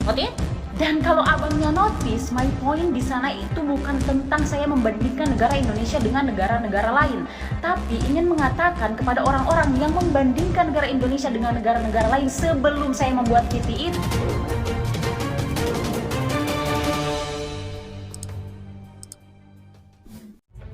Oke? Dan kalau abangnya notice, my point di sana itu bukan tentang saya membandingkan negara Indonesia dengan negara-negara lain, tapi ingin mengatakan kepada orang-orang yang membandingkan negara Indonesia dengan negara-negara lain sebelum saya membuat VT itu.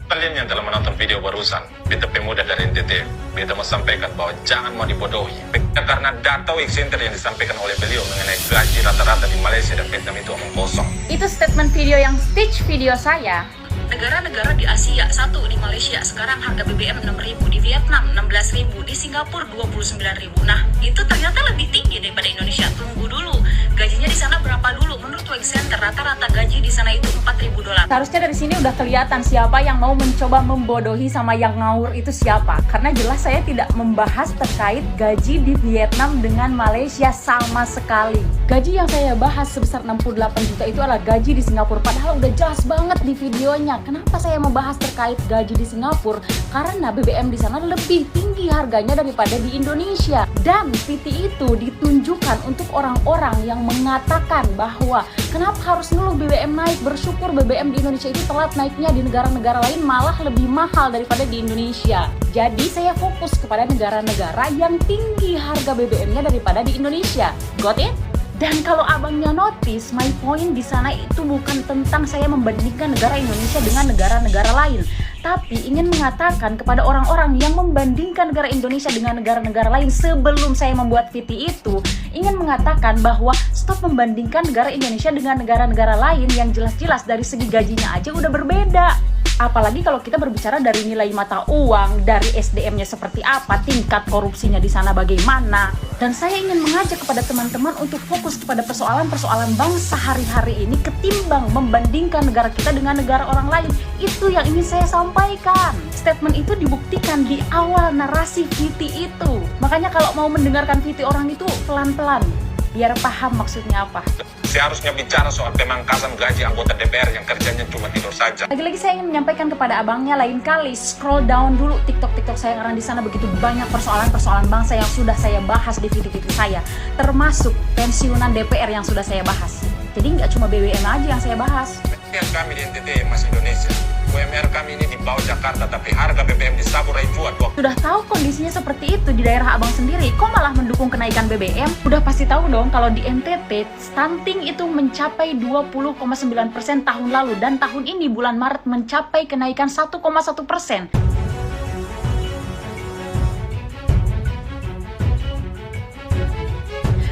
Kalian yang telah menonton video barusan, beta pemuda dari NTT, beta mau sampaikan bahwa jangan mau dibodohi. Karena data Week Center yang disampaikan oleh beliau mengenai gaji rata-rata di Malaysia dan Vietnam itu omong kosong. Itu statement video yang stitch video saya. Negara-negara di Asia, satu di Malaysia, sekarang harga BBM 6.000, di Vietnam 16.000, di Singapura 29.000. Nah, itu ternyata lebih tinggi daripada Indonesia. Tunggu dulu, gajinya di sana berapa dulu? Menurut Week Center, rata-rata gaji di sana itu $4.000. Seharusnya dari sini udah kelihatan siapa yang mau mencoba membodohi sama yang ngawur itu siapa. Karena jelas saya tidak membahas terkait gaji di Vietnam dengan Malaysia sama sekali. Gaji yang saya bahas sebesar 68 juta itu adalah gaji di Singapura. Padahal udah jelas banget di videonya. Kenapa saya membahas terkait gaji di Singapura? Karena BBM di sana lebih tinggi harganya daripada di Indonesia. Dan VT itu ditunjukkan untuk orang-orang yang mengatakan bahwa kenapa harus ngeluh BBM naik, bersyukur BBM di Indonesia itu telat naiknya, di negara-negara lain malah lebih mahal daripada di Indonesia. Jadi saya fokus kepada negara-negara yang tinggi harga BBM-nya daripada di Indonesia. Got it? Dan kalau abangnya notice, my point di sana itu bukan tentang saya membandingkan negara Indonesia dengan negara-negara lain, tapi ingin mengatakan kepada orang-orang yang membandingkan negara Indonesia dengan negara-negara lain sebelum saya membuat VT itu, ingin mengatakan bahwa stop membandingkan negara Indonesia dengan negara-negara lain yang jelas-jelas dari segi gajinya aja udah berbeda. Apalagi kalau kita berbicara dari nilai mata uang, dari SDM-nya seperti apa, tingkat korupsinya di sana bagaimana. Dan saya ingin mengajak kepada teman-teman untuk fokus kepada persoalan-persoalan bangsa hari-hari ini ketimbang membandingkan negara kita dengan negara orang lain. Itu yang ingin saya sampaikan. Statement itu dibuktikan di awal narasi VT itu. Makanya kalau mau mendengarkan VT orang itu pelan-pelan, biar paham maksudnya apa. Seharusnya bicara soal pemangkasan gaji anggota DPR yang kerjanya cuma tidur saja. Lagi-lagi saya ingin menyampaikan kepada abangnya, lain kali scroll down dulu TikTok saya, karena di sana begitu banyak persoalan-persoalan bangsa yang sudah saya bahas di video-video saya, termasuk pensiunan DPR yang sudah saya bahas. Jadi nggak cuma BBM aja yang saya bahas. Yang kami di NTT Mas Indonesia, UMR kami ini di bawah Jakarta, tapi harga BBM di Saburai Jua. Sudah tahu kondisinya seperti itu di daerah abang sendiri, kok malah mendukung kenaikan BBM? Udah pasti tahu dong kalau di NTT stunting itu mencapai 20,9% tahun lalu, dan tahun ini bulan Maret mencapai kenaikan 1,1%.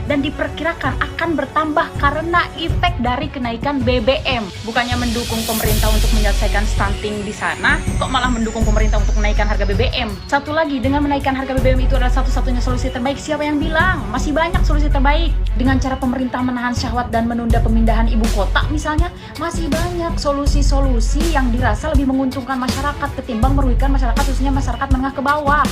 Dan diperkirakan akan bertambah karena efek dari kenaikan BBM. Bukannya mendukung pemerintah untuk menyelesaikan stunting di sana, kok malah mendukung pemerintah untuk menaikkan harga BBM. Satu lagi, dengan menaikkan harga BBM itu adalah satu-satunya solusi terbaik. Siapa yang bilang? Masih banyak solusi terbaik. Dengan cara pemerintah menahan syahwat dan menunda pemindahan ibu kota misalnya, masih banyak solusi-solusi yang dirasa lebih menguntungkan masyarakat ketimbang merugikan masyarakat, khususnya masyarakat menengah ke bawah.